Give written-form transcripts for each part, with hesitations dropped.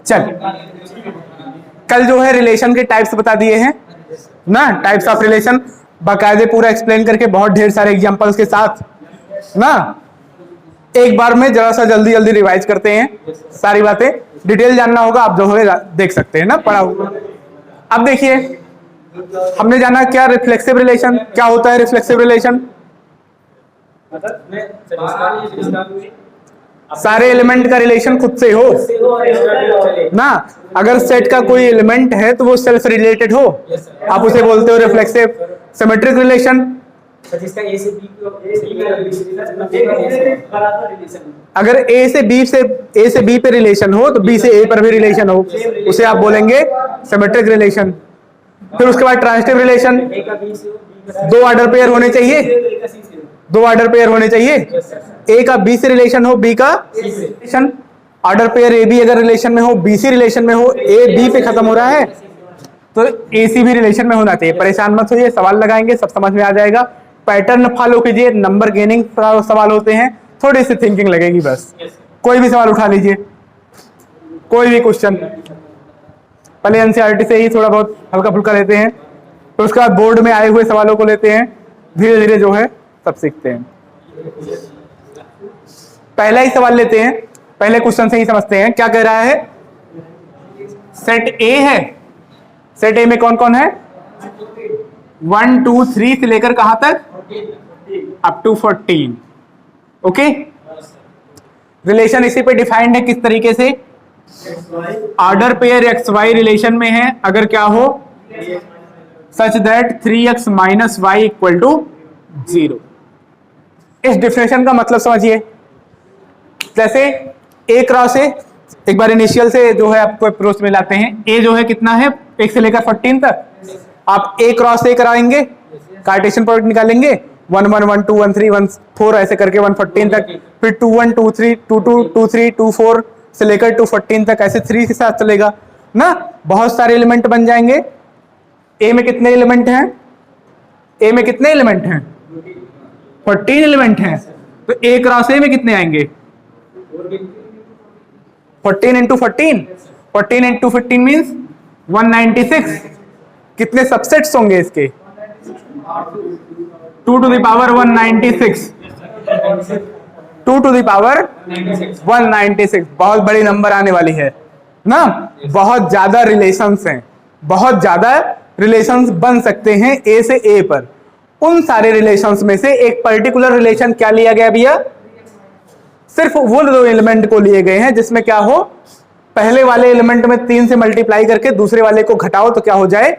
चल, कल जो है रिलेशन के टाइप्स बता दिए हैं ना, टाइप्स ऑफ रिलेशन बाकायदे पूरा एक्सप्लेन करके बहुत ढेर सारे एग्जांपल्स के साथ ना। एक बार में जरा सा जल्दी जल्दी रिवाइज करते हैं, सारी बातें डिटेल जानना होगा आप जो है देख सकते हैं ना, पढ़ा हुआ। अब देखिए हमने जाना क्या रिफ्लेक्सिव रिलेशन, क्या होता है रिफ्लेक्सिव रिलेशन। सारे एलिमेंट का रिलेशन खुद से हो ना, अगर सेट का कोई एलिमेंट है तो वो सेल्फ रिलेटेड हो, आप उसे बोलते हो रिफ्लेक्सिव। सिमेट्रिक रिलेशन, अगर ए से बी पे रिलेशन हो तो बी से ए पर भी रिलेशन हो, उसे आप बोलेंगे सिमेट्रिक रिलेशन। फिर उसके बाद ट्रांजिटिव रिलेशन, दो ऑर्डर पेयर होने चाहिए, दो ऑर्डर पेयर होने चाहिए, ए का बी से रिलेशन हो, बी का रिलेशन, ऑर्डर पेयर ए बी अगर रिलेशन में हो, बी सी रिलेशन में हो, ए बी पे खत्म हो रहा है तो ए सी भी रिलेशन में होना चाहिए। परेशान मत होइए, सवाल लगाएंगे सब समझ में आ जाएगा। पैटर्न फॉलो कीजिए, नंबर गेनिंग सवाल होते हैं, थोड़ी सी थिंकिंग लगेगी बस। कोई भी सवाल उठा लीजिए, कोई भी क्वेश्चन, पहले एनसीईआरटी से ही थोड़ा बहुत हल्का फुल्का लेते हैं, तो उसके बाद बोर्ड में आए हुए सवालों को लेते हैं, धीरे धीरे जो है सब सीखते हैं। पहला ही सवाल लेते हैं, पहले क्वेश्चन से ही समझते हैं क्या कह रहा है। सेट ए है, सेट ए में कौन कौन है, 1 2 3 से लेकर कहां तक, अप टू 14। ओके, रिलेशन इसी पे डिफाइंड है किस तरीके से, order pair x Y relation में है अगर क्या हो, such that 3x minus Y equal to 0। इस डिफिनेशन का मतलब समझिए, जैसे ए क्रॉस ए, एक बार इनिशियल से जो है आपको अप्रोच में लाते हैं। ए जो है कितना है, 1 से लेकर 14 तक, आप ए क्रॉस ए कराएंगे, कार्टेशियन प्रोडक्ट निकालेंगे, 1 1 1 2 1 3 1 4 ऐसे करके 114 तक, फिर 2 1 2 3 2 2 2 3 2 4 से लेकर 214 तक, ऐसे 3 के साथ चलेगा ना। बहुत सारे एलिमेंट बन जाएंगे। ए में कितने एलिमेंट हैं, ए में कितने एलिमेंट हैं, 14 एलिमेंट हैं, तो ए क्रॉस ए में कितने आएंगे, 14 इंटू 14, 14 इंटू 15 मीन्स 196। कितने सबसेट्स होंगे इसके, 2 to the power 196, 2 to the power 196, बहुत बड़ी नंबर आने वाली है ना। बहुत ज्यादा रिलेशंस हैं, बहुत ज्यादा रिलेशंस बन सकते हैं ए से ए पर। उन सारे रिलेशंस में से एक पर्टिकुलर रिलेशन क्या लिया गया भैया, सिर्फ वो दो एलिमेंट को लिए गए हैं जिसमें क्या हो, पहले वाले एलिमेंट में 3 से मल्टीप्लाई करके दूसरे वाले को घटाओ तो क्या हो जाए,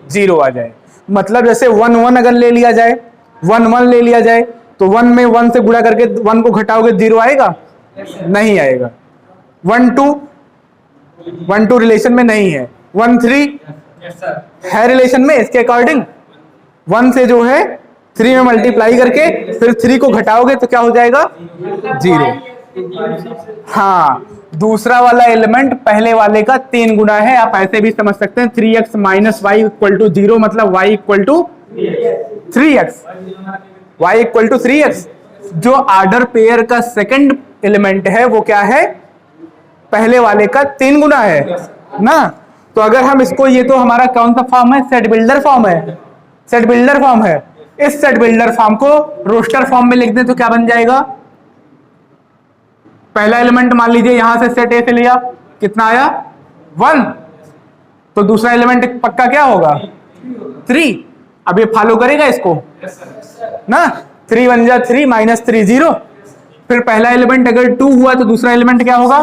0 आ जाए। मतलब जैसे 1 1 अगर ले लिया जाए, 1 1 ले लिया जाए तो 1 में 1 से गुणा करके 1 को घटाओगे 0 आएगा, नहीं आएगा। 1 2 रिलेशन में नहीं है, 1 3 है रिलेशन में, इसके अकॉर्डिंग 1 से जो है 3 में मल्टीप्लाई करके फिर 3 को घटाओगे तो क्या हो जाएगा, 0। हाँ, दूसरा वाला एलिमेंट पहले वाले का 3 गुना है, आप ऐसे भी समझ सकते हैं 3x minus Y equal to 0, मतलब y equal to 3x, y equal to 3x। जो ऑर्डर पेयर का सेकंड एलिमेंट है वो क्या है, पहले वाले का 3 गुना है ना। तो अगर हम इसको, ये तो हमारा कौन सा फॉर्म है, सेट बिल्डर फॉर्म है, सेट बिल्डर फॉर्म है। इस सेट बिल्डर फॉर्म को रोस्टर फॉर्म में लिख दें तो क्या बन जाएगा, पहला एलिमेंट मान लीजिए यहां से सेट ए से लिया, कितना आया 1, तो दूसरा एलिमेंट पक्का क्या होगा 3। अब ये फॉलो करेगा इसको ना, 3 1 जा 3 माइनस 3 0। फिर पहला एलिमेंट अगर 2 हुआ तो दूसरा एलिमेंट क्या होगा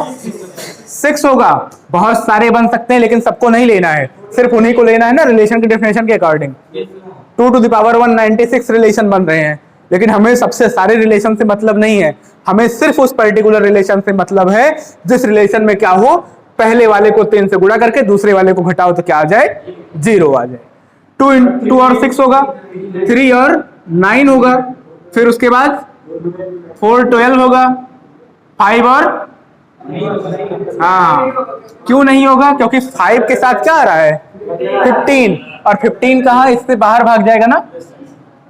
6 होगा। बहुत सारे बन सकते हैं लेकिन सबको नहीं लेना है, सिर्फ उन्हीं को लेना है ना रिलेशन की डेफिनेशन के according. 2 to the power 196 relation बन रहे हैं, लेकिन हमें सबसे सारे रिलेशन से मतलब नहीं है, हमें सिर्फ उस पर्टिकुलर रिलेशन से मतलब है जिस रिलेशन में क्या हो, पहले वाले को 3 से गुणा करके दूसरे वाले को घटाओ तो क्या आ जाए, 0 आ जाए। 2 और 6 होगा, 3 और 9 होगा, फिर उसके बाद 4 12 होगा, 5 और हाँ, क्यों नहीं होगा, क्योंकि 5 के साथ क्या आ रहा है 15, और 15 कहाँ, इससे बाहर भाग जाएगा ना,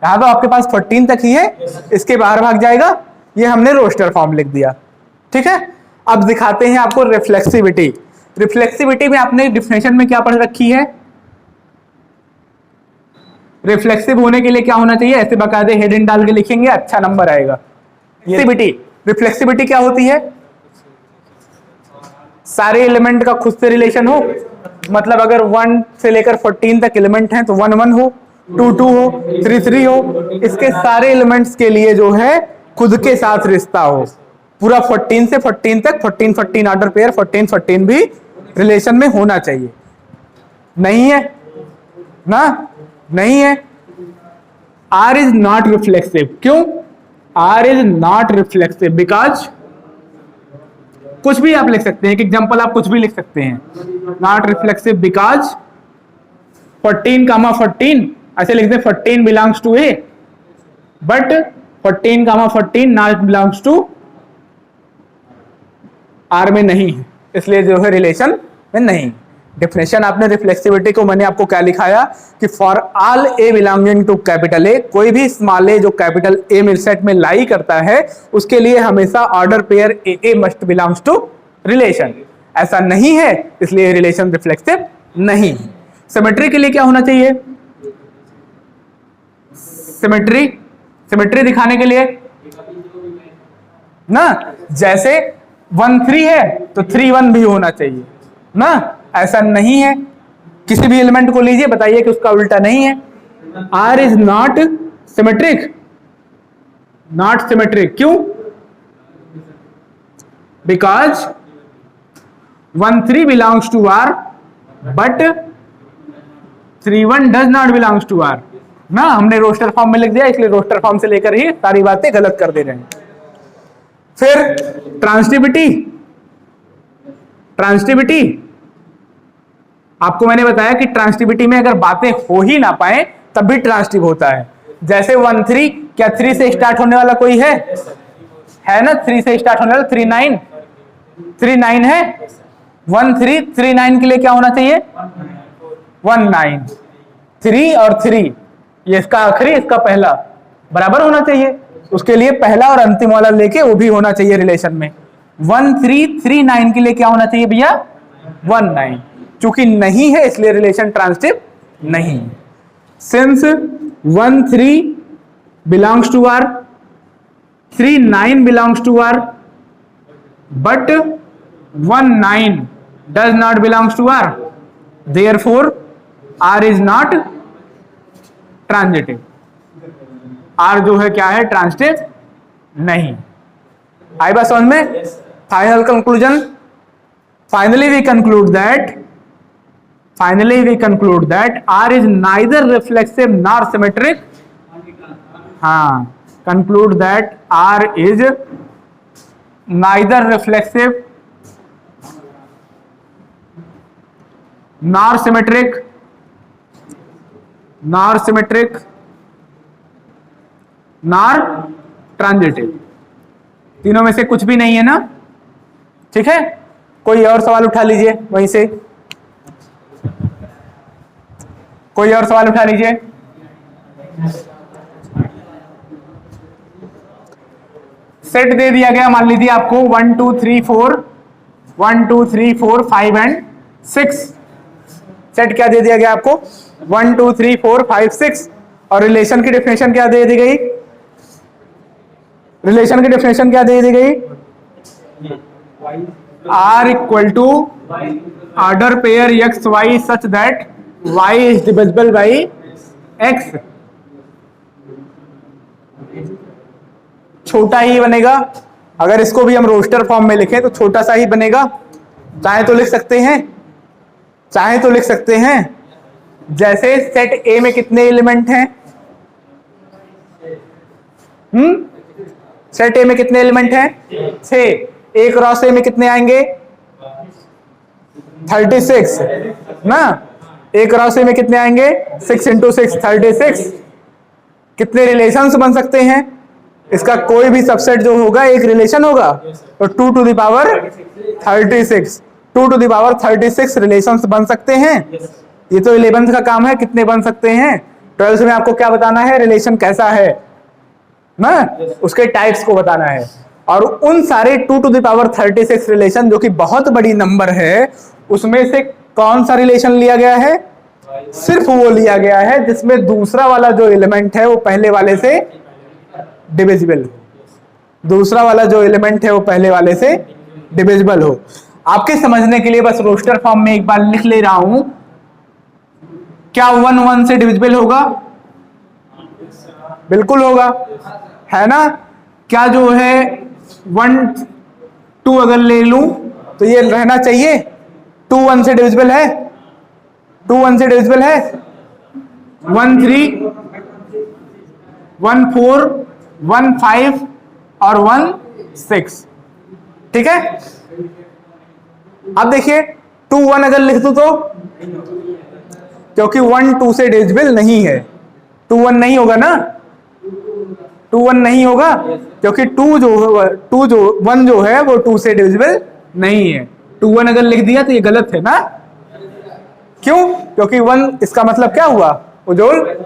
यहाँ तो आपके पास 14 तक ही है, इसके बाहर भाग जाएगा। ये हमने रोस्टर फॉर्म लिख दिया, ठीक है। अब दिखाते हैं आपको रिफ्लेक्सिविटी। रिफ्लेक्सिविटी में आपने डिफिनेशन में क्या पढ़ रखी है? रिफ्लेक्सिव होने के लिए क्या होना चाहिए? ऐसे बाकायदे हेडिंग डाल के लिखेंगे, अच्छा नंबर आएगा। रिफ्लेक्सिविटी क्या होती है? सारे एलिमेंट का खुद से रिलेशन हो, मतलब अगर 1 से लेकर 14 तक एलिमेंट हैं तो 1 1 हो, 2 2 हो, 3 3 हो, इसके सारे एलिमेंट्स के लिए जो है खुद के साथ रिश्ता हो। पूरा 14 से 14 तक 14 14 ऑर्डर पेयर 14 14 भी रिलेशन में होना चाहिए। नहीं है ना? नहीं है। R is not reflexive. क्यों? R is not reflexive because, कुछ भी आप लिख सकते हैं, एक एग्जांपल आप कुछ भी लिख सकते हैं। नॉट रिफ्लेक्सिव बिकॉज 14, ऐसे लिख दे 14 belongs to A, but 14, not belongs to R में नहीं है, इसलिए जो है रिलेशन में नहीं। डिफिनेशन आपने रिफ्लेक्सिविटी को मैंने आपको क्या लिखाया कि for all A belonging to capital A, कोई भी स्मॉल ए जो कैपिटल ए में सेट में लाई करता है उसके लिए हमेशा order pair A must belongs to relation. ऐसा नहीं है, इसलिए रिलेशन रिफ्लेक्सिव नहीं। सिमेट्री के लिए क्या होना चाहिए? सिमेट्री दिखाने के लिए ना, जैसे 1 3 है तो 3 1 भी होना चाहिए ना। ऐसा नहीं है। किसी भी एलिमेंट को लीजिए, बताइए कि उसका उल्टा नहीं है। R is not symmetric. Not symmetric क्यों? Because 1 3 belongs to R but 3 1 does not belongs to R ना। हमने रोस्टर फॉर्म में लिख दिया, इसलिए रोस्टर फॉर्म से लेकर ही सारी बातें गलत कर दे रहे हैं। फिर ट्रांसटिविटी आपको मैंने बताया कि ट्रांसटिविटी में अगर बातें हो ही ना पाए तब भी ट्रांसटिव होता है। जैसे 1 3, क्या 3 से स्टार्ट होने वाला कोई है ना? 3 से स्टार्ट होने वाला 3 9 है। 1 3 3 9 के लिए क्या होना चाहिए? 1 9। 3 और 3, ये इसका आखिरी इसका पहला बराबर होना चाहिए, उसके लिए पहला और अंतिम वाला लेके वो भी होना चाहिए रिलेशन में। 1 3 3 9 के लिए क्या होना चाहिए भैया? 1 9। चूंकि नहीं है इसलिए रिलेशन ट्रांसटिव नहीं। Since 1 3 belongs to R, 3 9 belongs to R, but 1 9 does not belongs to R, therefore R is not transitive. R जो है क्या है? ट्रांजिटिव नहीं। आई बात समझ में? Final conclusion, finally we conclude that R is neither reflexive nor symmetric. Conclude that R is neither reflexive nor symmetric nor transitive। तीनों में से कुछ भी नहीं है ना? ठीक है। कोई और सवाल उठा लीजिए वहीं से, कोई और सवाल उठा लीजिए। सेट दे दिया गया, मान लीजिए आपको 1 2 3 4 5 एंड 6। सेट क्या दे दिया गया आपको? 1 2 3 4 5 6। और रिलेशन की डेफिनेशन क्या दे दी गई? R equal to order pair x Y such that y is divisible by x। छोटा ही बनेगा। अगर इसको भी हम रोस्टर फॉर्म में लिखें तो छोटा सा ही बनेगा। चाहे तो लिख सकते हैं जैसे सेट A में कितने एलिमेंट हैं? सेट A में कितने एलिमेंट हैं? 6। एक क्रॉस ए में कितने आएंगे? 36 ना। एक क्रॉस ए में कितने आएंगे? 6 × 6 36। कितने रिलेशंस बन सकते हैं? इसका कोई भी सबसेट जो होगा एक रिलेशन होगा, तो 2 to the power 36 2 to the power 36 relations बन सकते हैं। ये तो 11th का काम है, कितने बन सकते हैं? 12th में आपको क्या बताना है? रिलेशन कैसा है ना, उसके टाइप्स को बताना है। और उन सारे 2 टू द पावर 36 रिलेशन जो कि बहुत बड़ी नंबर है, उसमें से कौन सा रिलेशन लिया गया है? सिर्फ वो लिया गया है जिसमें दूसरा वाला जो एलिमेंट है वो पहले वाले से डिविजिबल हो। दूसरा वाला जो एलिमेंट है वो पहले वाले से डिविजिबल हो। आपके समझने के लिए बस रोस्टर फॉर्म में एक बार लिख ले रहा हूं। क्या 1 1 से डिविजिबल होगा? बिल्कुल होगा, है ना? क्या जो है 1 2 अगर ले लूं तो ये रहना चाहिए? 2 1 से डिविजिबल है? 2 1 से डिविजिबल है? 1 3 1 4 1 5 और 1 6, ठीक है? अब देखिए 2 1 अगर लिख दूं तो, क्योंकि 1 2 से डिविजिबल नहीं है, 2 1 नहीं होगा ना? 2 1 नहीं होगा क्योंकि 1 जो है वो 2 से डिविजिबल नहीं है। 2 1 अगर लिख दिया तो ये गलत है ना? क्यों? क्योंकि 1 इसका मतलब क्या हुआ? Ujjwal,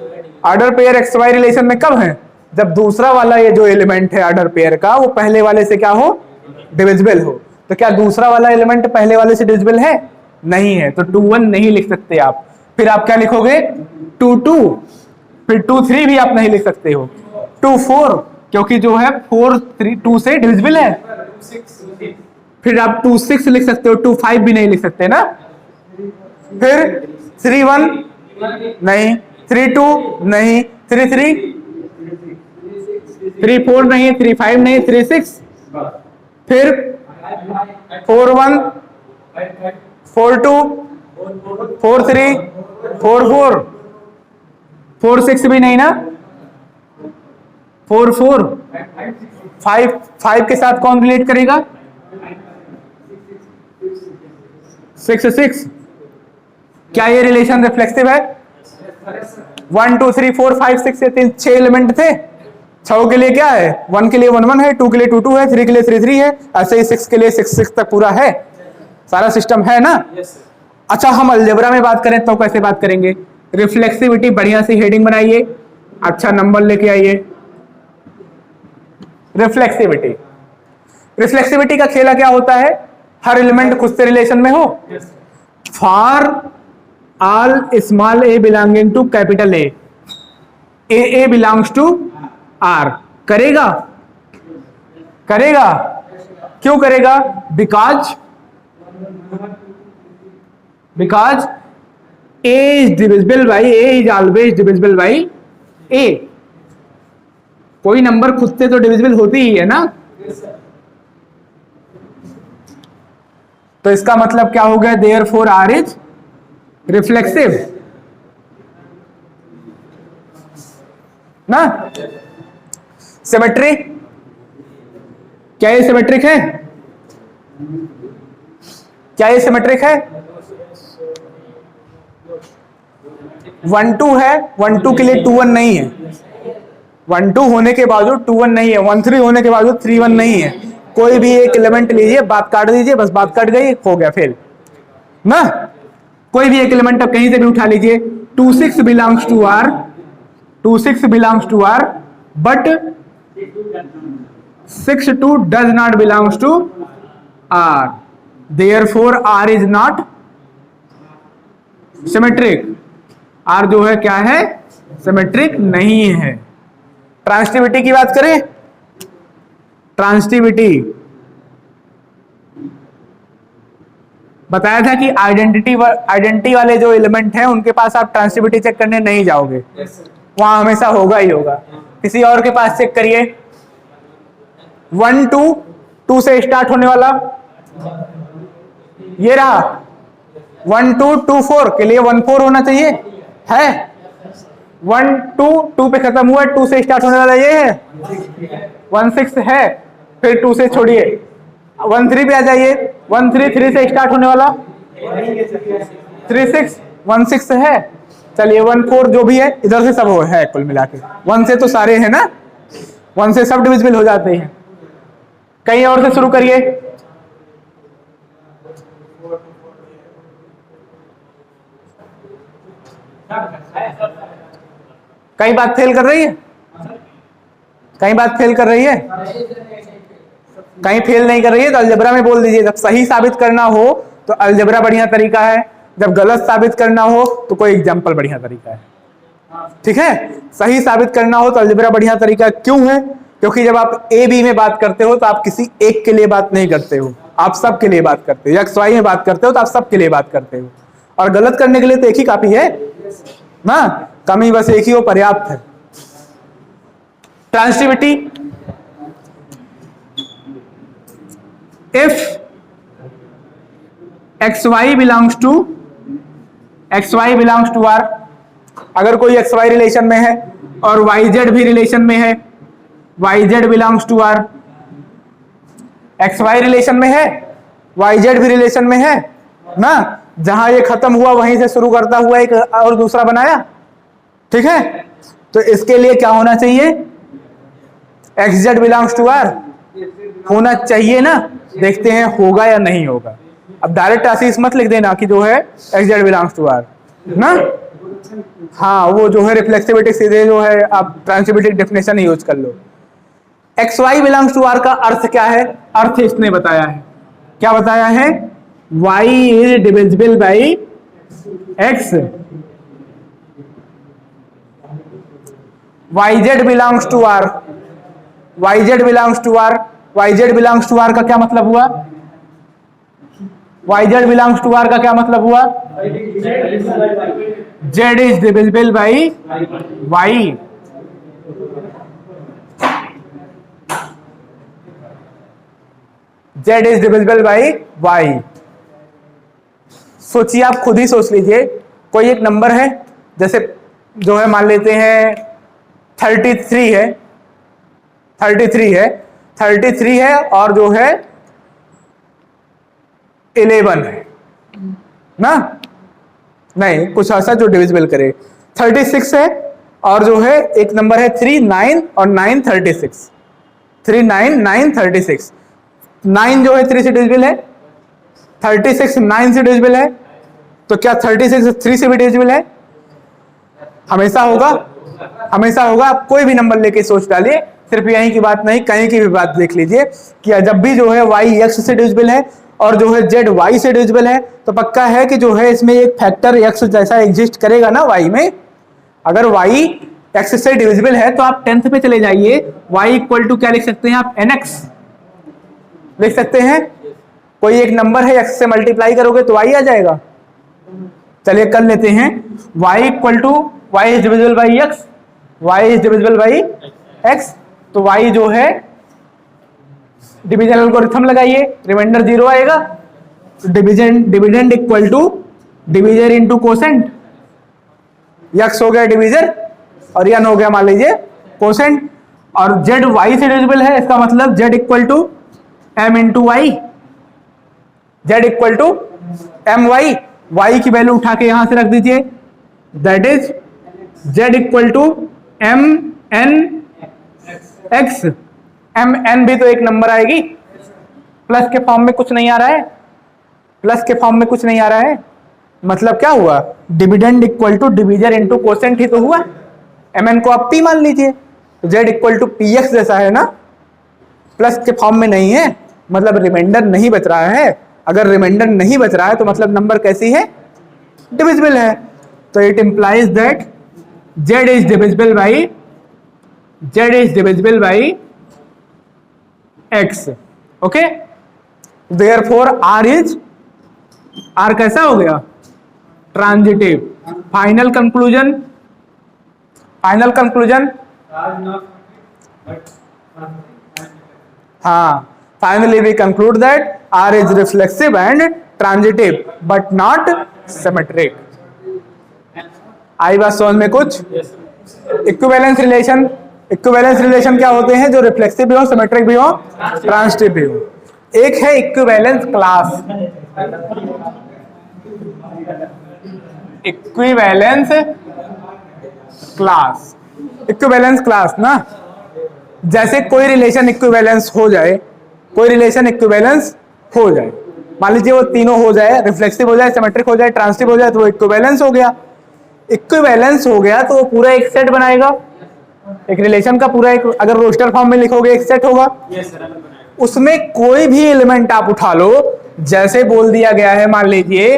order pair x Y relation में कब है? जब दूसरा वाला ये जो एलिमेंट है ऑर्डर पेयर का वो पहले वाले से क्या हो? डिविजिबल हो। तो क्या दूसरा वाला एलिमेंट पहले वाले से डिविजिबल है? नहीं है, तो 2 1 नहीं लिख सकते आप। फिर आप क्या लिखोगे? 2 2, फिर 2 3 भी आप नहीं लिख सकते हो। 2 4, क्योंकि जो है 4 3 2 से डिविजिबल है। फिर आप 2 6 लिख सकते हो, 2 5 भी नहीं लिख सकते ना? फिर 3 1 नहीं, 3 2 नहीं, 3 3 3 4 नहीं, 3 5 नहीं, 3 6, फिर 4 1 4 2 4 3 4 4 4 6 भी नहीं ना? 4 4 5 5 के साथ कौन रिलेट करेगा? 6 6। क्या ये रिलेशन रिफ्लेक्सिव है? 1 2 3 4 5 6 ये 6 एलिमेंट थे। 6 के लिए क्या है? 1 के लिए 1 1 है, 2 के लिए 2 2 है, 3 के लिए 3 3 है, ऐसे ही 6 के लिए 6 6 तक पूरा है। सारा सिस्टम है ना? अच्छा, हम अलजेब्रा में बात करें तो कैसे बात करेंगे? रिफ्लेक्सिविटी बढ़िया सी हेडिंग बनाइए, अच्छा नंबर लेके आइए। रिफ्लेक्सिविटी, रिफ्लेक्सिविटी का खेला क्या होता है? हर एलिमेंट खुद से रिलेशन में हो। For all small a belonging to capital A, a belongs to R, करेगा? करेगा। क्यों करेगा? Because a is divisible by, a is always divisible by a. कोई नंबर खुद से तो डिविजिबल होती ही है ना? तो इसका मतलब क्या हो गया? देयरफॉर आर इज रिफ्लेक्सिव ना? सिमेट्री, क्या ये सिमेट्रिक है? क्या ये सिमेट्रिक है? 1 2 है, 1 2 के लिए 2 1 नहीं है, 1 2 होने के बावजूद 2 1 नहीं है, 1 3 होने के बावजूद 3 1 नहीं है। कोई भी एक एलिमेंट लीजिए, बात काट दीजिए, बस बात कट गई, हो गया फेल ना? कोई भी एक एलिमेंट आप कहीं से भी उठा लीजिए। 2 6 belongs to R, 2 6 belongs to R, but 6 2 does not belongs to R, therefore R is not symmetric. R जो है क्या है? सिमेट्रिक नहीं है। ट्रांसिटिविटी की बात करें, ट्रांसिटिविटी बताया था कि आइडेंटिटी वाले जो एलिमेंट हैं उनके पास आप ट्रांसिटिविटी चेक करने नहीं जाओगे, वहां हमेशा होगा ही होगा। किसी और के पास चेक करिए। 1 2 2 से स्टार्ट होने वाला ये रहा, 1 2 2 4 के लिए 1 4 होना चाहिए, है? 1 2 2 पे खत्म हुआ, 2 से स्टार्ट होने वाला ये है, 1 6 है, फिर 2 से छोड़िए 1 3 पे आ जाइए, 1 3 3 से स्टार्ट होने वाला 3 6 1 6 है। चलिए 1 4 जो भी है इधर से सब हो है कुल मिला के, 1 से तो सारे हैं ना, 1 से सब डिविजिबल हो जाते हैं। कहीं और से शुरू करिए। कहीं बात फेल कर रही है? कहीं बात फेल कर रही है? कहीं फेल नहीं कर रही है तो अलजेब्रा में बोल दीजिए। जब सही साबित करना हो तो अलजेब्रा बढ़िया तरीका है, जब गलत साबित करना हो तो कोई एग्जाम्पल बढ़िया तरीका है। ठीक है, सही साबित करना हो तो अलजेब्रा बढ़िया तरीका क्यों है? क्योंकि जब आप ए बी में बात करते हो तो आप किसी एक के लिए बात नहीं करते हो, आप सब के लिए बात करते हो। एक्स वाई में बात करते हो तो आप सब के लिए बात करते हो, और गलत करने के लिए तो एक ही काफी है ना, कमी बस एक ही हो, पर्याप्त है। Transitivity, if x y belongs to R, अगर कोई एक्स वाई रिलेशन में है और वाई जेड भी रिलेशन में है, Y Z belongs to R, X Y relation में है, वाई जेड भी रिलेशन में है ना, जहां ये खत्म हुआ वहीं से शुरू करता हुआ एक और दूसरा बनाया। ठीक है, तो इसके लिए क्या होना चाहिए? X Z belongs to R होना चाहिए ना, देखते हैं होगा या नहीं होगा। अब डायरेक्ट आशीष मत लिख देना कि जो है X Z belongs to R ना, हाँ वो जो है रिफ्लेक्सिविटी सीधे जो है आप ट्रांसिटिविटी डेफिनेशन ही यूज कर लो। X y belongs to R का अर्थ क्या है? अर्थ इसने बताया है, क्या बताया है? y is divisible by x, yz belongs to r, yz belongs to r, yz belongs to r का क्या मतलब हुआ? yz बिलोंग्स टू r का क्या मतलब हुआ? z is divisible by y, z is divisible by y। सोचिए, आप खुद ही सोच लीजिए, कोई एक नंबर है, जैसे जो है मान लेते हैं 33 है, 33 है और जो है 11 है ना, नहीं कुछ ऐसा जो डिविजिबल करे। 36 है और जो है एक नंबर है 3, 9 और 9 36, 3 9 9 36, 9 जो है 3 से डिविजिबल है, 36 9 से डिविजिबल है, तो क्या 36 3 से भी डिविजिबल है? हमेशा होगा, हमेशा होगा। आप कोई भी नंबर लेके सोच डालिए, सिर्फ यहीं की बात नहीं कहीं की भी बात देख लीजिए कि जब भी जो है y x से डिविजिबल है और जो है z y से डिविजिबल है तो पक्का है कि जो है इसमें एक फैक्टर x जैसा एग्जिस्ट करेगा ना y में। अगर y x से डिविजिबल है तो आप 10th पे चले जाइए, y इक्वल टू क्या लिख सकते हैं आप? nx लिख सकते हैं। कोई एक नंबर है x से मल्टीप्लाई करोगे तो y आ जाएगा। चलिए कर लेते हैं, y equal to y is divisible by x, y is divisible by x, तो y जो है डिवीजन एल्गोरिथम लगाइए, रिमाइंडर 0 आएगा, dividend equal to divisor into quotient, x हो गया डिवीजर और n हो गया मान लीजिए कोसेंट, और z y से डिविजिबल है, इसका मतलब z equal to m into Y, z equal to M Y, y की वैल्यू उठा के यहां से रख दीजिए, that is z equal to m n x, m n भी तो एक नंबर आएगी, प्लस के फॉर्म में कुछ नहीं आ रहा है, प्लस के फॉर्म में कुछ नहीं आ रहा है, मतलब क्या हुआ? Dividend equal to divisor into quotient ही तो हुआ। mn को आप p मान लीजिए, तो z इक्वल टू px जैसा है ना, प्लस के फॉर्म में नहीं है, मतलब रिमाइंडर नहीं बच रहा है। अगर रिमाइंडर नहीं बच रहा है तो मतलब नंबर कैसी है? डिविजिबल है। तो it implies that z is divisible by x, okay. Therefore r कैसा हो गया? ट्रांजिटिव। फाइनल कंक्लूजन, हाँ, finally we conclude that r is reflexive and transitive but not symmetric। आई बात समझ में कुछ? इक्विवेलेंस रिलेशन क्या होते हैं? जो रिफ्लेक्सिव भी हो, सिमेट्रिक भी हो, ट्रांजिटिव भी हो। एक है इक्विवेलेंस क्लास, इक्विवेलेंस क्लास ना, जैसे कोई रिलेशन इक्विवेलेंस हो जाए, मान लीजिए वो तीनों हो जाए, रिफ्लेक्सिव हो जाए, सिमेट्रिक हो जाए, ट्रांजिटिव हो जाए, तो वो इक्विवेलेंस हो गया। इक्विवेलेंस हो गया तो वो पूरा एक सेट बनाएगा, एक रिलेशन का पूरा एक, अगर रोस्टर फॉर्म में लिखोगे एक सेट होगा। उसमें कोई भी एलिमेंट आप उठा लो, जैसे बोल दिया गया है, मान लीजिए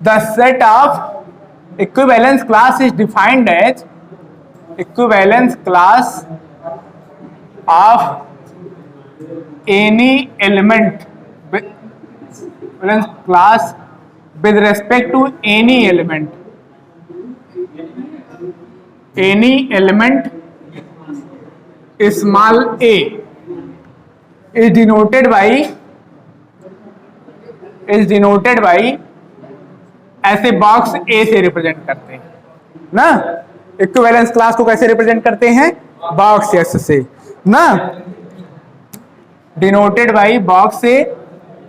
the set of equivalence class is defined as equivalence class of any element, class with respect to any element small a is denoted by ऐसे बॉक्स ए से रिप्रेजेंट करते हैं ना। इक्विवेलेंस क्लास को कैसे रिप्रेजेंट करते हैं? बॉक्स एस से ना, डिनोटेड बाई बॉक्स से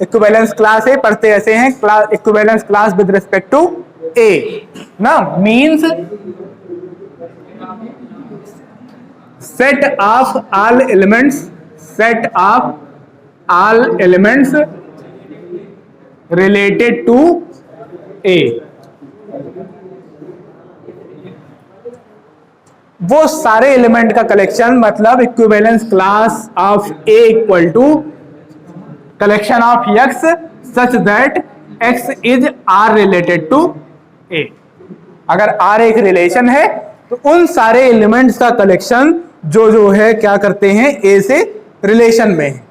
इक्विवेलेंस क्लास है, पढ़ते ऐसे हैं class equivalence class with respect to a ना, means set of all elements related to a. वो सारे एलिमेंट का कलेक्शन, मतलब equivalence class of a equal to collection of x such that x is r related to a। अगर r एक relation है तो उन सारे एलिमेंट्स का कलेक्शन जो है क्या करते हैं, a से रिलेशन में है।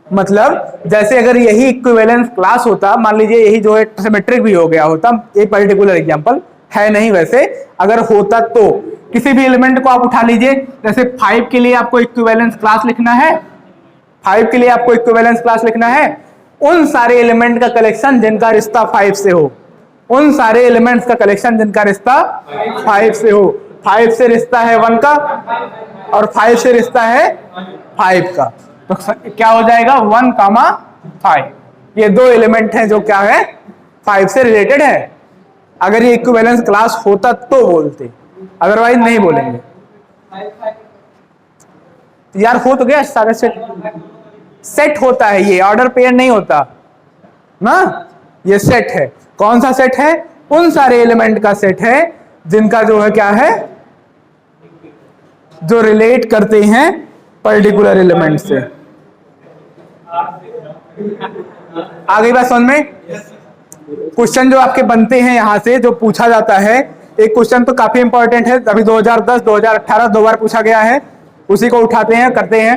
मतलब जैसे अगर यही इक्विवेलेंस क्लास होता, मान लीजिए यही जो है सिमेट्रिक भी हो गया होता, एक पर्टिकुलर एग्जांपल है नहीं वैसे, अगर होता तो किसी भी एलिमेंट को आप उठा लीजिए, जैसे 5 के लिए आपको इक्विवेलेंस क्लास लिखना है, 5 के लिए आपको इक्विवेलेंस क्लास लिखना है, उन सारे एलिमेंट का कलेक्शन जिनका रिश्ता 5 से हो, उन सारे एलिमेंट्स का कलेक्शन जिनका रिश्ता 5 से हो। 5 से रिश्ता है 1 का और 5 से रिश्ता है 5 का, तो क्या हो जाएगा 1, 5। ये दो एलिमेंट हैं जो क्या है 5 से रिलेटेड है। अगर ये इक्विवेलेंस क्लास होता तो बोलते, अदरवाइज नहीं बोलेंगे। यार हो तो गया सारे सेट होता है, ये ऑर्डर पेयर नहीं होता ना, ये सेट है। कौन सा सेट है? उन सारे एलिमेंट का सेट है जिनका जो है क्या है, जो रिलेट करते हैं पर्टिकुलर एलिमेंट से। आ गई बात समझ में? क्वेश्चन जो आपके बनते हैं यहां से, जो पूछा जाता है, एक क्वेश्चन तो काफी इंपॉर्टेंट है, अभी 2010 2018 दो बार पूछा गया है, उसी को उठाते हैं करते हैं।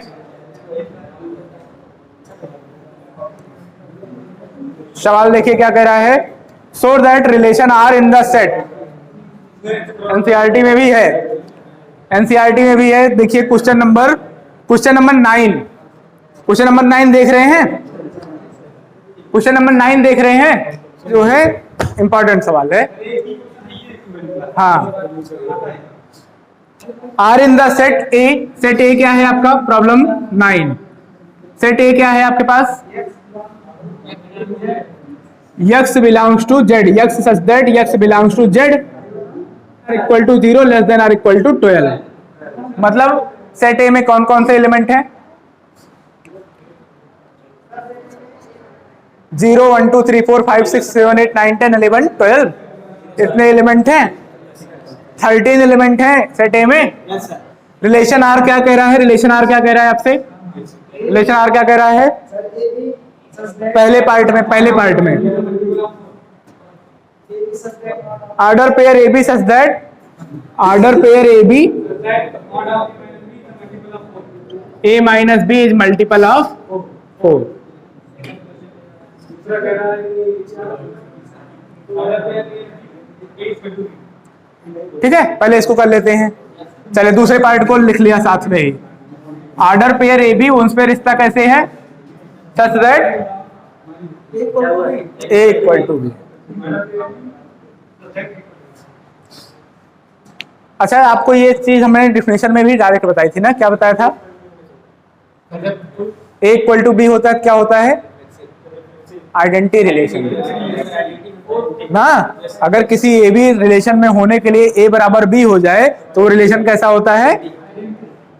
सवाल देखिए क्या कह रहा है, so that relation R in the set. NCERT में भी है, एनसीईआरटी में भी है। देखिए क्वेश्चन नंबर 9, क्वेश्चन नंबर 9 देख रहे हैं, क्वेश्चन नंबर 9 देख रहे हैं, जो है इंपॉर्टेंट सवाल है। हाँ, R in the set A, set A क्या है आपका, प्रॉब्लम 9, सेट ए क्या है आपके पास, x belongs to z, x such that x belongs to z equal to 0 less than R equal to 12। मतलब सेट ए में कौन कौन से एलिमेंट हैं, 0 1 2 3 4 5 6 7 8 9 10 11 12, इतने एलिमेंट हैं, 13 एलिमेंट हैं सेट ए में। रिलेशन आर क्या कह रहा है, रिलेशन आर क्या कह रहा है आपसे, रिलेशन आर क्या कह रहा है, पहले पार्ट में order pair A b such that, order pair A b a minus b is multiple of 4। ठीक है, पहले इसको कर लेते हैं। चले दूसरे पार्ट को लिख लिया साथ में ही। ऑर्डर पेयर ए बी, उन पे रिश्ता कैसे है, such that a equal to b. अच्छा, आपको ये चीज हमने डिफिनेशन में भी डायरेक्ट बताई थी ना, क्या बताया था, ए इक्वल टू बी होता है, क्या होता है, आइडेंटिटी रिलेशन ना। अगर किसी ए बी रिलेशन में होने के लिए ए बराबर बी हो जाए तो वो रिलेशन कैसा होता है,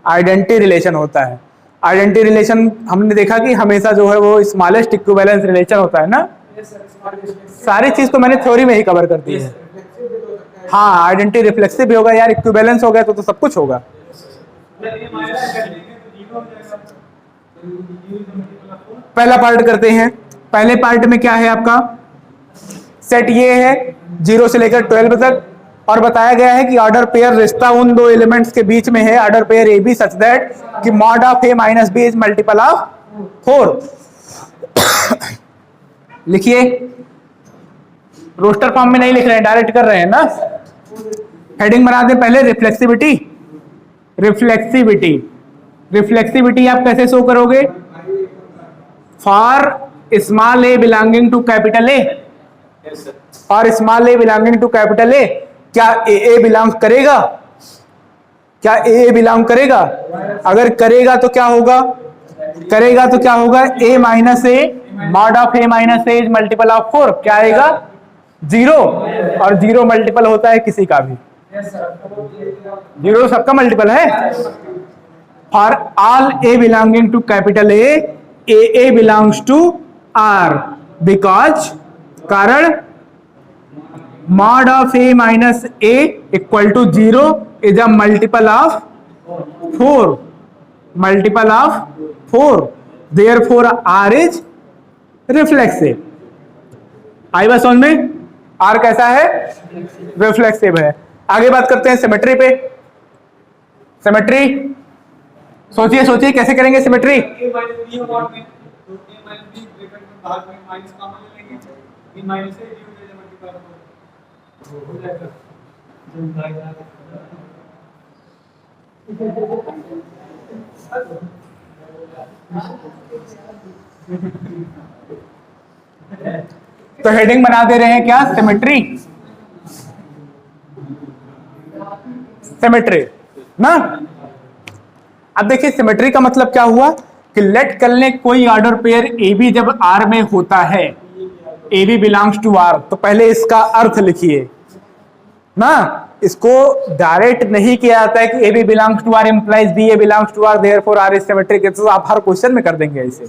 आइडेंटिटी रिलेशन होता है। आइडेंटिटी रिलेशन हमने देखा कि हमेशा जो है वो स्मॉलेस्ट इक्विवेलेंस रिलेशन होता है ना। सारी चीज तो मैंने थ्योरी में ही कवर कर दी है। हाँ, आइडेंटिटी रिफ्लेक्सिव भी होगा यार, इक्विवेलेंस हो गया तो सब कुछ होगा। पहला पार्ट करते हैं। पहले पार्ट में क्या है आपका, सेट ये है 0 से लेकर 12 तक, और बताया गया है कि ऑर्डर पेयर रिश्ता उन दो एलिमेंट्स के बीच में है, order pair A b such that कि mod of a minus b is multiple of 4। लिखिए, रोस्टर फॉर्म में नहीं लिख रहे हैं, डायरेक्ट कर रहे हैं ना। हेडिंग बना दें पहले, रिफ्लेक्सिविटी। रिफ्लेक्सिविटी, रिफ्लेक्सिविटी आप कैसे शो करोगे, for small a belonging to capital A, और small a belonging to capital A, क्या ए बिलोंग करेगा, क्या ए बिलोंग करेगा, अगर करेगा तो क्या होगा, करेगा तो क्या होगा, a minus a mod of a minus a is multiple of 4, क्या आएगा 0, और 0 मल्टीपल होता है किसी का भी, 0 सबका मल्टीपल है। For all A belonging to capital A belongs to R, because, कारण, mod of a minus a equal to 0 is a multiple of 4, multiple of 4, therefore R is reflexive. आई बात समझ में, आर कैसा है, रिफ्लेक्सिव है। आगे बात करते हैं सिमेट्री पे। सिमेट्री सोचिए सोचिए कैसे करेंगे सिमेट्री। तो हेडिंग बना दे रहे हैं क्या, सिमेट्री। सिमेट्री ना, अब देखिए सिमेट्री का मतलब क्या हुआ कि लेट कर ले कोई ऑर्डर पेयर ए बी जब आर में होता है, a b belongs to R, तो पहले इसका अर्थ लिखिए ना। इसको डायरेक्ट नहीं किया जाता है कि a b belongs to R implies b a belongs to R therefore R is symmetric, तो आप हर क्वेश्चन में कर देंगे ऐसे।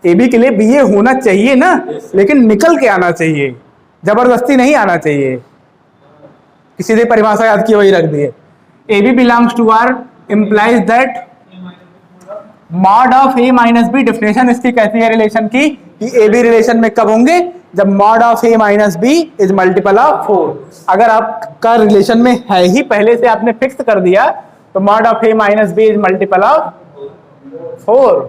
ए बी के लिए बी ए होना चाहिए ना, लेकिन निकल के आना चाहिए, जबरदस्ती नहीं आना चाहिए। किसी ने परिभाषा याद की वही रख दिए। A b belongs to R implies that mod of a minus b, definition इसकी कैसी है रिलेशन की कि ए बी रिलेशन में कब होंगे, जब mod of a minus b is multiple of 4। अगर आपका रिलेशन में है ही पहले से आपने फिक्स कर दिया तो mod of a minus b is multiple of 4।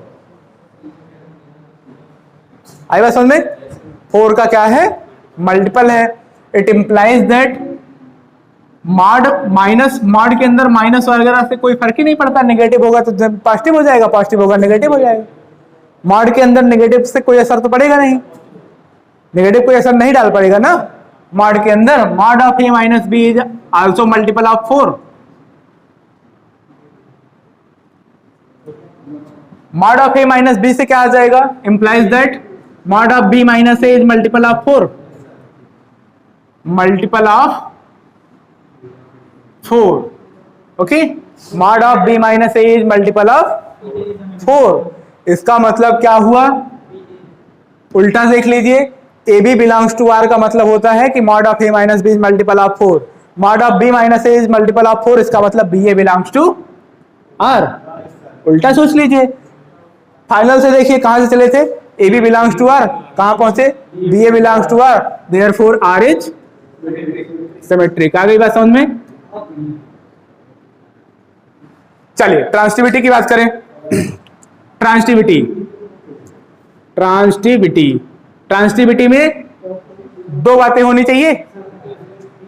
आई बात समझ में, 4 का क्या है, मल्टीपल है। It implies that mod minus, mod के अंदर माइनस वगैरह से कोई फर्क ही नहीं पड़ता, नेगेटिव होगा तो पॉजिटिव हो जाएगा, पॉजिटिव होगा नेगेटिव हो जाएगा। मॉड के अंदर नेगेटिव से कोई असर तो पड़ेगा नहीं, नेगेटिव कोई असर नहीं डाल पड़ेगा ना मॉड के अंदर। Mod of a minus b is also multiple of 4। Mod of a minus b से क्या आ जाएगा, implies that mod of b minus a is multiple of 4, multiple of 4, okay. Mod of b minus a is multiple of 4। इसका मतलब क्या हुआ, उल्टा देख लीजिए, a b belongs to R का मतलब होता है कि mod of a minus b is multiple of 4, mod of b minus a is multiple of 4, इसका मतलब b a belongs to R. उल्टा सोच लीजिए। फाइनल से देखिए कहां से चले थे, a b belongs to R, कहां पहुंचे, b a belongs to R, therefore R is symmetric. आ गई बात समझ में। चलिए ट्रांसिटिविटी की बात करें। ट्रांसिटिविटी, ट्रांसिटिविटी, ट्रांसिटिविटी में दो बातें होनी चाहिए।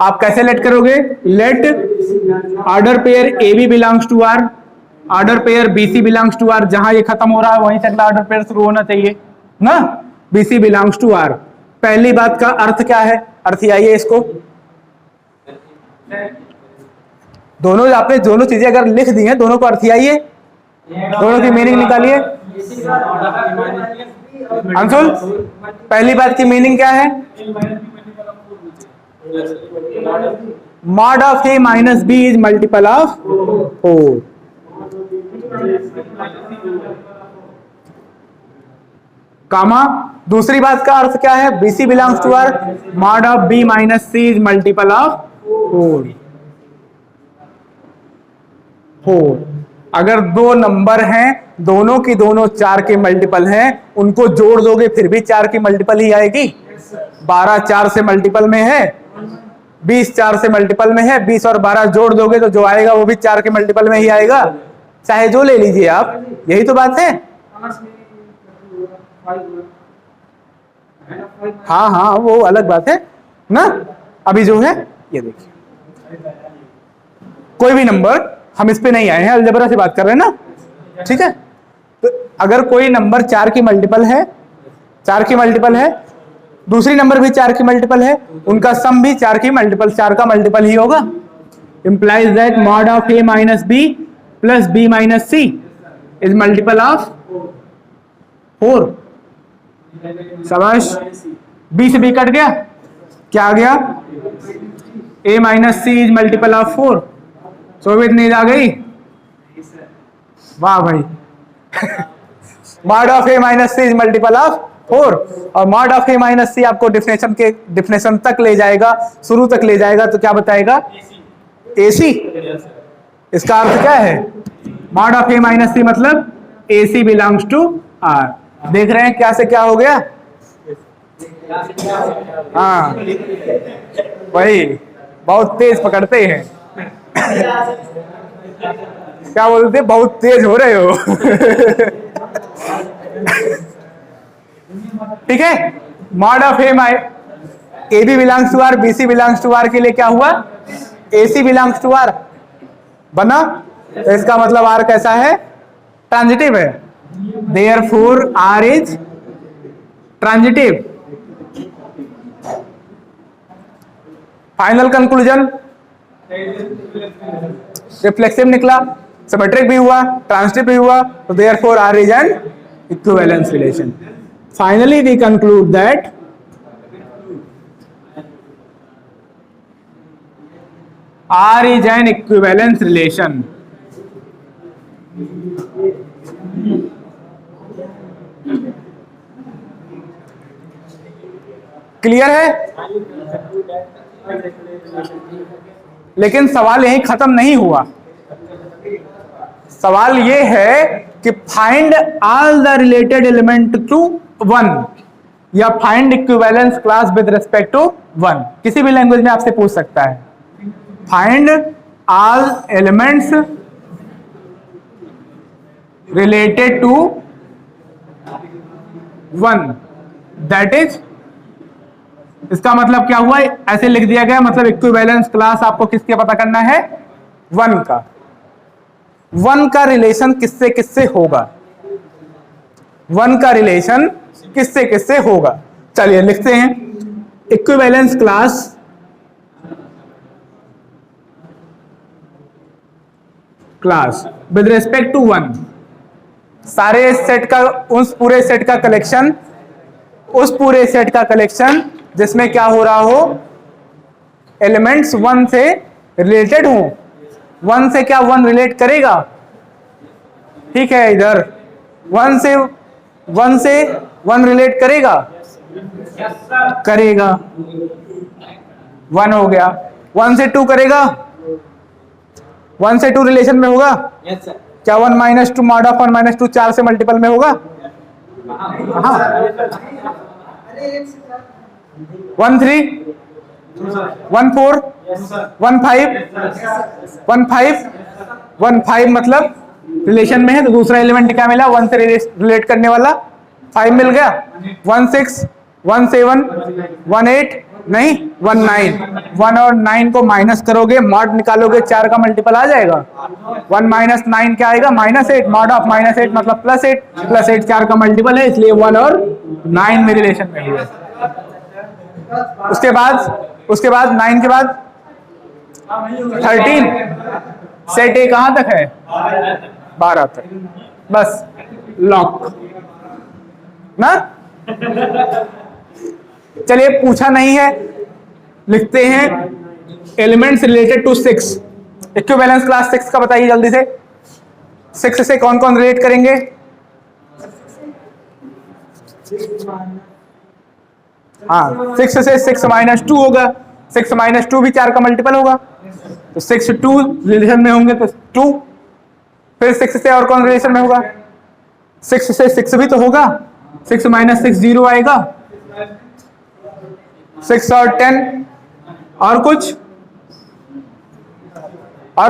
आप कैसे लेट करोगे, let order pair A b belongs to R, order pair b c belongs to R, जहां ये खत्म हो रहा है वहीं से अगला ऑर्डर पेयर शुरू होना चाहिए ना, b c belongs to R. पहली बात का अर्थ क्या है, अर्थ आइए इसको, दोनों आपने दोनों चीजें अगर लिख दी हैं, दोनों को अर्थ आइए, दोनों की मीनिंग निकालिए। अंशुल, पहली बात की मीनिंग क्या है, mod of a minus b is multiple of 4। Comma, दूसरी बात का अर्थ क्या है, b c belongs to R, mod of b minus c is multiple of 4। अगर दो नंबर हैं, दोनों की दोनों 4 के मल्टीपल हैं, उनको जोड़ दोगे फिर भी 4 की मल्टीपल ही आएगी। 12 4 से मल्टीपल में है, 20 4 से मल्टीपल में है, 20 और 12 जोड़ दोगे तो जो आएगा वो भी 4 के मल्टीपल में ही आएगा, चाहे जो ले लीजिए आप। यही तो बात है। हाँ हाँ, वो अलग बात है ना। अभी जो है ये देखिए, कोई भी नंबर, हम इस पे नहीं आए हैं, अलजेब्रा से बात कर रहे हैं ना, ठीक है। तो अगर कोई नंबर 4 की मल्टीपल है, 4 की मल्टीपल है, दूसरी नंबर भी 4 की मल्टीपल है, उनका सम भी 4 की मल्टीपल, 4 का मल्टीपल ही होगा। Implies that mod of a minus b plus b minus c is multiple of 4। शाबाश, b से b कट गया, क्या आ गया? a minus c is multiple of 4। सोवियत नींद आ गई, वाह भाई। Mod of a minus c is multiple of 4, और mod of a minus c आपको डिफिनेशन तक ले जाएगा, शुरू तक ले जाएगा, तो क्या बताएगा? AC। इसका अर्थ क्या है? मॉड ऑफ a माइनस सी मतलब AC बिलोंग्स टू R। देख रहे हैं क्या से क्या हो गया? हाँ वही, बहुत तेज पकड़ते हैं। क्या बोलते, बहुत तेज हो रहे हो। ठीक है। Mod of a b belongs to R, b c belongs to R के लिए क्या हुआ? AC बिलोंग्स टू आर बना। तो इसका मतलब आर कैसा है? ट्रांजिटिव है। Therefore R is transitive. Final conclusion, reflexive निकला, सिमेट्रिक भी हुआ, ट्रांजिटिव भी हुआ, तो therefore R is an equivalence relation. Finally we conclude that R is an equivalence relation. Clear है? लेकिन सवाल यही खत्म नहीं हुआ। सवाल ये है कि find all the related element to 1 या find equivalence class with respect to 1, किसी भी लैंग्वेज में आपसे पूछ सकता है। Find all elements related to 1, that is, इसका मतलब क्या हुआ? ऐसे लिख दिया गया, मतलब इक्विवेलेंस क्लास आपको किसके पता करना है? 1 का। 1 का रिलेशन किससे किससे होगा? 1 का रिलेशन किससे किससे होगा? चलिए लिखते हैं, equivalence class with respect to 1, सारे सेट का, उस पूरे सेट का कलेक्शन, उस पूरे सेट का कलेक्शन जिसमें क्या हो रहा हो? एलिमेंट्स 1 से रिलेटेड हो। 1 से क्या 1 रिलेट करेगा? ठीक है, इधर 1 से 1 रिलेट करेगा, करेगा, 1 हो गया। 1 से 2 करेगा, 1 से 2 रिलेशन में होगा। क्या 1 माइनस 2 मॉड ऑफ 1 माइनस 2 4 से मल्टीपल में होगा? हाँ। 1 3 1 4 1 5 1 5 1 5 मतलब रिलेशन में है, तो दूसरा एलिमेंट क्या मिला? 1 से रिलेट करने वाला 5 मिल गया। 1 6 1 7 1 8 नहीं 1 9, 1 और 9 को माइनस करोगे, मॉड निकालोगे, 4 का मल्टीपल आ जाएगा। 1 माइनस 9 क्या आएगा? -8। मॉड ऑफ -8 मतलब +8, +8 4 का मल्टीपल है, इसलिए 1 और 9 में रिलेशन में हुए। उसके बाद 9 के बाद 13, सेट ए कहां तक है? 12 तक, बस लॉक ना। चलिए, पूछा नहीं है, लिखते हैं elements related to 6। Equivalence class 6 का बताइए जल्दी से। 6 से कौन कौन रिलेट करेंगे? हाँ, 6 से 6 माइनस 2 होगा, 6 माइनस 2 भी 4 का मल्टीपल होगा, तो 6 2 रिलेशन में होंगे, तो 2 फिर 6 से और कौन रिलेशन में होगा? 6 से 6 भी तो होगा। 6 माइनस 6 0 आएगा। 6 और 10 और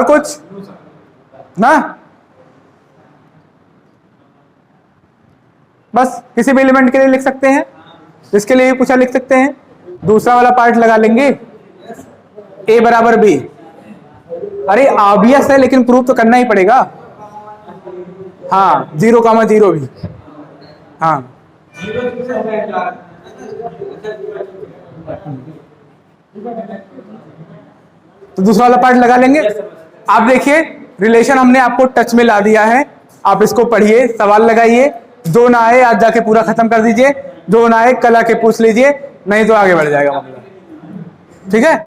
कुछ ना, बस किसी भी एलिमेंट के लिए लिख सकते हैं, इसके लिए पूछा लिख सकते हैं। दूसरा वाला पार्ट लगा लेंगे, a बराबर b। अरे ऑब्वियस है लेकिन प्रूव तो करना ही पड़ेगा। हाँ 0,0 भी, हाँ तो दूसरा वाला पार्ट लगा लेंगे। आप देखिए रिलेशन हमने आपको टच में ला दिया है, आप इसको पढ़िए, सवाल लगाइए, जो ना आए आज जाके पूरा खत्म कर दीजिए, जो ना आए कल आके पूछ लीजिए, नहीं तो आगे बढ़ जाएगा मामला। ठीक है।